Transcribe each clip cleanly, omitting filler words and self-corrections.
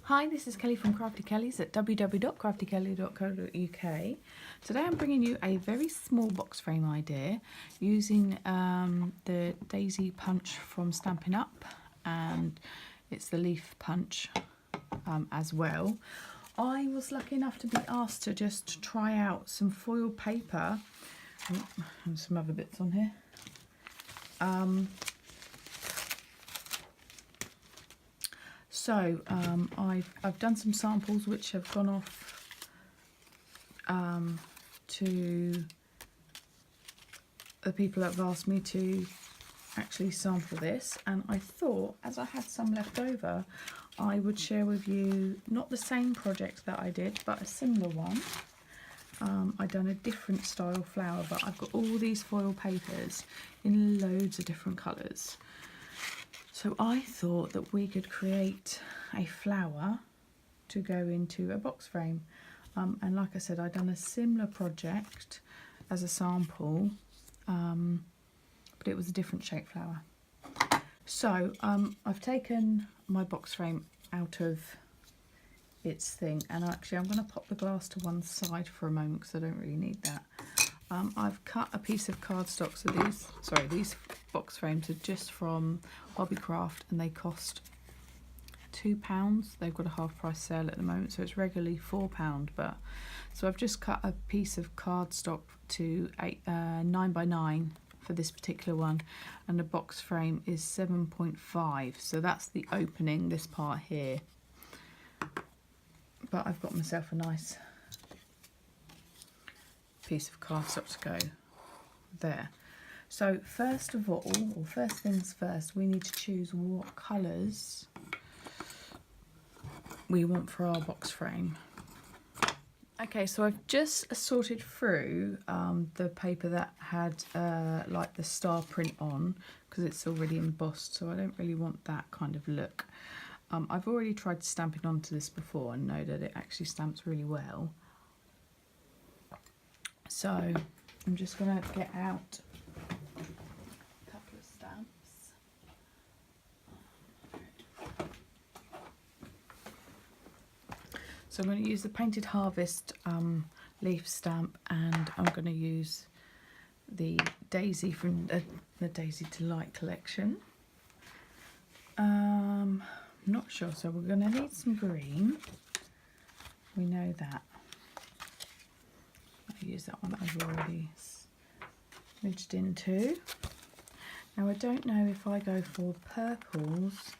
Hi, this is Kelly from Crafty Kellys at www.craftykelly.co.uk. Today I'm bringing you a very small box frame idea using the daisy punch from Stampin' Up, and it's the leaf punch as well. I was lucky enough to be asked to just try out some foil paper and some other bits on here. So I've done some samples which have gone off to the people that have asked me to actually sample this, and I thought, as I had some left over, I would share with you not the same project that I did, but a similar one. I've done a different style flower, but I've got all these foil papers in loads of different colours. So I thought that we could create a flower to go into a box frame. And like I said, I'd done a similar project as a sample, but it was a different shape flower. So I've taken my box frame out of its thing, and actually I'm going to pop the glass to one side for a moment because I don't really need that. I've cut a piece of cardstock, so these box frames are just from Hobbycraft and they cost £2. They've got a half price sale at the moment, so it's regularly £4, but so I've just cut a piece of cardstock to 9 by 9 for this particular one, and the box frame is 7.5, so that's the opening, this part here. But I've got myself a nice piece of cardstock to go there. So first of all, or first things first, we need to choose what colours we want for our box frame. Okay, so I've just sorted through the paper that had like the star print on, because it's already embossed, so I don't really want that kind of look. I've already tried stamping onto this before and know that it actually stamps really well. So I'm just going to get out a couple of stamps. So I'm going to use the Painted Harvest leaf stamp, and I'm going to use the Daisy from the Daisy Delight collection. Not sure, so we're going to need some green. We know that. I'll use that one that I've already smidged into. Now I don't know if I go for purples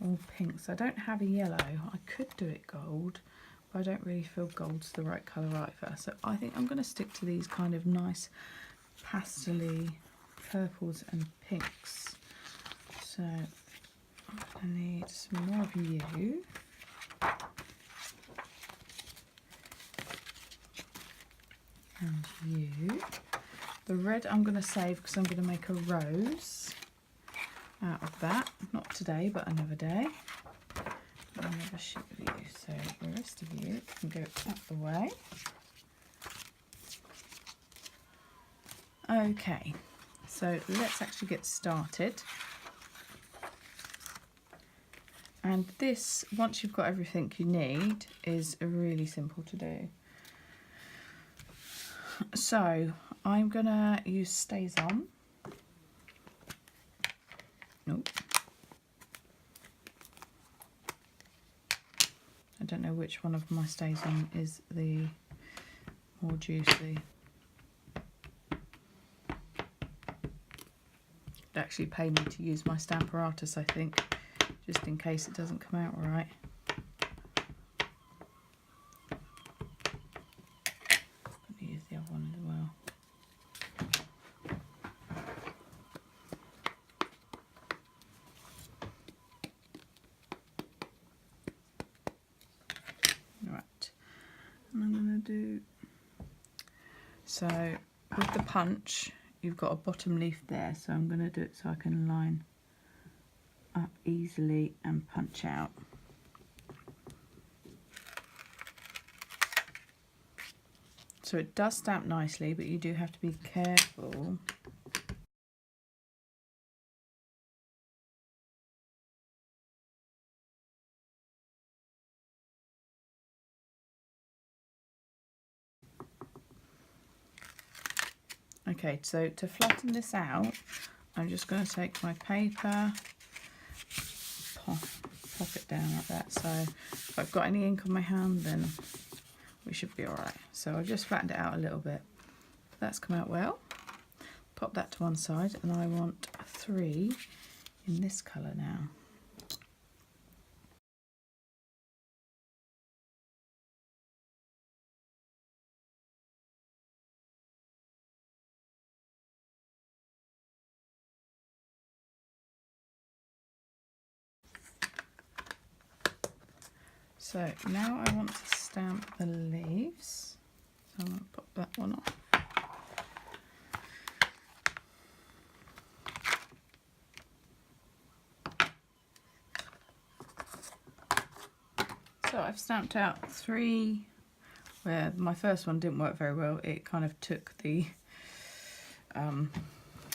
or pinks. I don't have a yellow. I could do it gold, but I don't really feel gold's the right colour either. So I think I'm going to stick to these kind of nice pastel-y purples and pinks. So I'm going to need some more of you. And you. The red I'm going to save because I'm going to make a rose out of that. Not today, but another day. And another sheet of you. So the rest of you can go out the way. Okay, so let's actually get started. And this, once you've got everything you need, is really simple to do. So I'm going to use Stays On. Nope. I don't know which one of my Stays On is the more juicy. It'd actually pay me to use my Stamparatus, I think, just in case it doesn't come out right. Use the other one as well. Right, and I'm going to do, so with the punch you've got a bottom leaf there, so I'm going to do it so I can line up easily and punch out. So it does stamp nicely, but you do have to be careful Okay, so to flatten this out, I'm just going to take my paper, pop it down like that. So if I've got any ink on my hand, then we should be all right. So I've just flattened it out a little bit. That's come out well. Pop that to one side, and I want 3 in this colour now. So now I want to stamp the leaves. So I'm going to pop that one off. So I've stamped out 3 where my first one didn't work very well. It kind of took the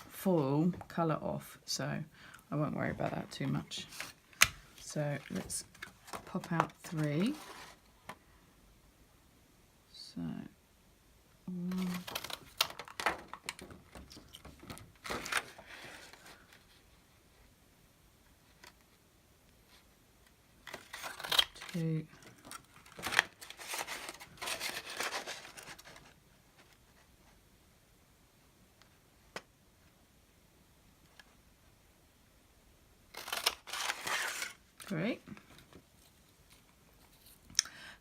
full colour off, so I won't worry about that too much. So let's pop out 3. So 1, 2, 3.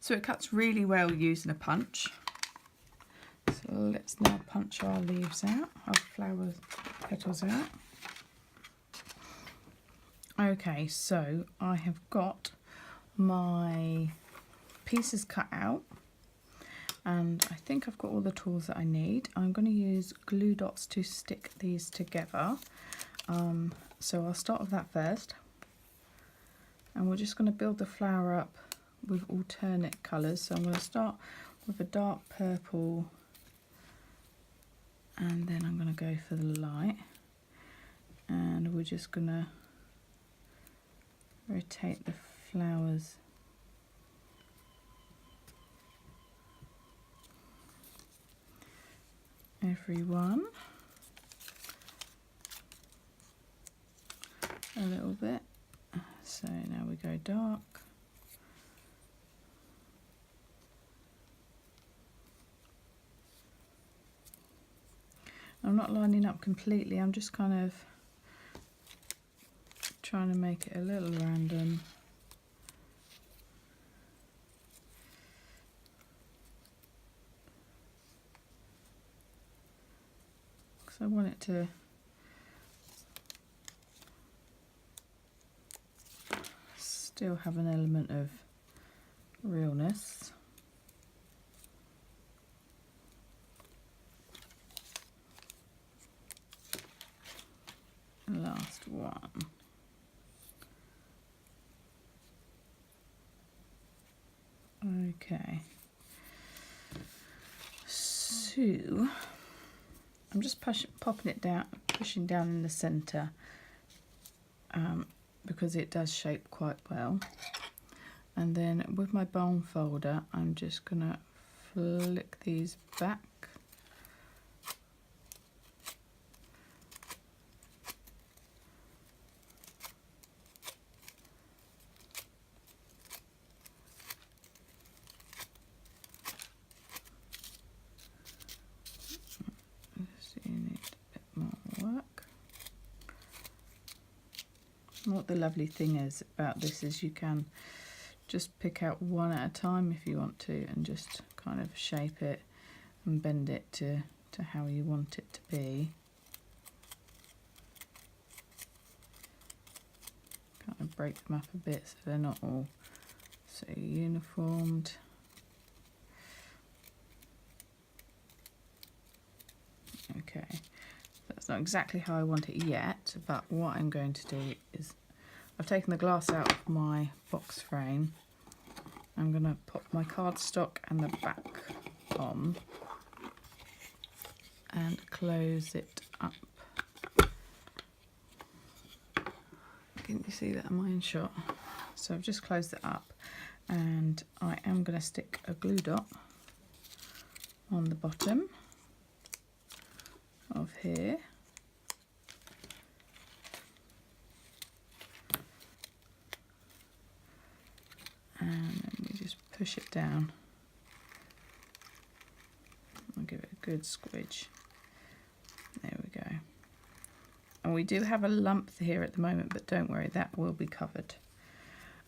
So it cuts really well using a punch. So let's now punch our leaves out, our flower petals out. Okay, so I have got my pieces cut out, and I think I've got all the tools that I need. I'm going to use glue dots to stick these together. So I'll start with that first, and we're just going to build the flower up with alternate colours. So I'm going to start with a dark purple, and then I'm going to go for the light, and we're just going to rotate the flowers every one a little bit. So now we go dark. I'm not lining up completely, I'm just kind of trying to make it a little random. Because I want it to still have an element of realness. Last one. Okay, so I'm just popping it down, pushing down in the centre, because it does shape quite well. And then with my bone folder, I'm just gonna flick these back. What the lovely thing is about this is you can just pick out one at a time if you want to, and just kind of shape it and bend it to how you want it to be. Kind of break them up a bit so they're not all so uniformed. Okay. That's not exactly how I want it yet, but what I'm going to do is I've taken the glass out of my box frame. I'm going to pop my cardstock and the back on and close it up. Can you see that? Am I in shot? So I've just closed it up, and I am going to stick a glue dot on the bottom. of here. And then we just push it down. I'll give it a good squidge. There we go. And we do have a lump here at the moment, but don't worry, that will be covered.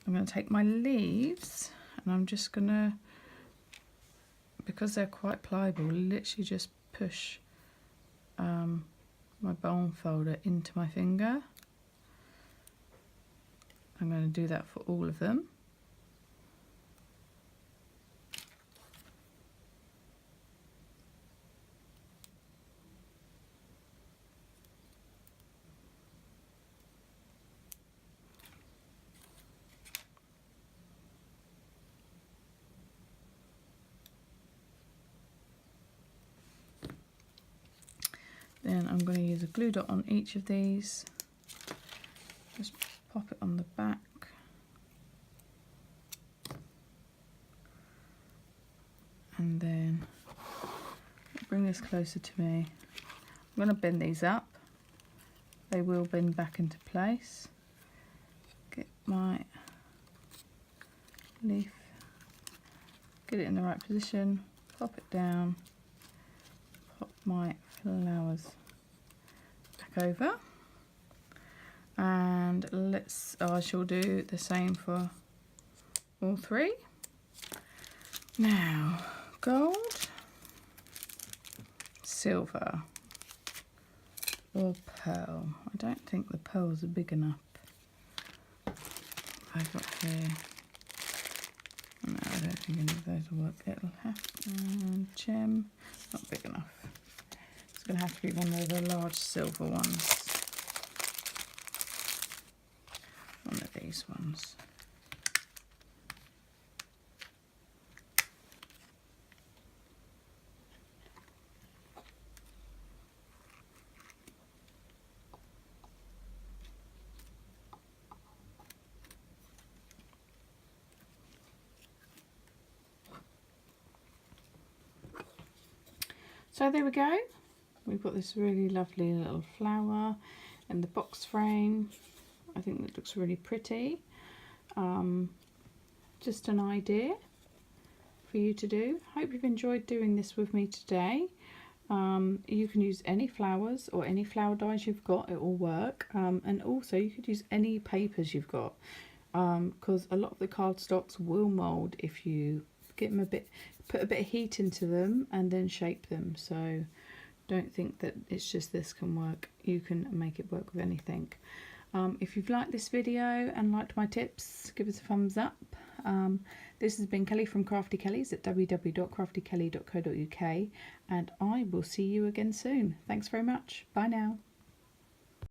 I'm going to take my leaves and I'm just going to, because they're quite pliable, literally just push my bone folder into my finger. I'm going to do that for all of them. Then I'm going to use a glue dot on each of these. Just pop it on the back. And then bring this closer to me. I'm going to bend these up. They will bend back into place. Get my leaf, get it in the right position, pop it down, pop my flowers back over, and I shall do the same for all three. Now, gold, silver, or pearl. I don't think the pearls are big enough. I've got here. No, I don't think any of those will work. It'll have gem, not big enough. It's going to have to be one of the large silver ones. One of these ones. So there we go. We've got this really lovely little flower in the box frame. I think that looks really pretty. Just an idea for you to do. Hope you've enjoyed doing this with me today. You can use any flowers or any flower dies you've got, it will work. And also you could use any papers you've got, because a lot of the cardstocks will mould if you get them put a bit of heat into them and then shape them. So don't think that it's just this can work. You can make it work with anything. If you've liked this video and liked my tips, give us a thumbs up. This has been Kelly from Crafty Kellys at www.craftykelly.co.uk, and I will see you again soon. Thanks very much. Bye now.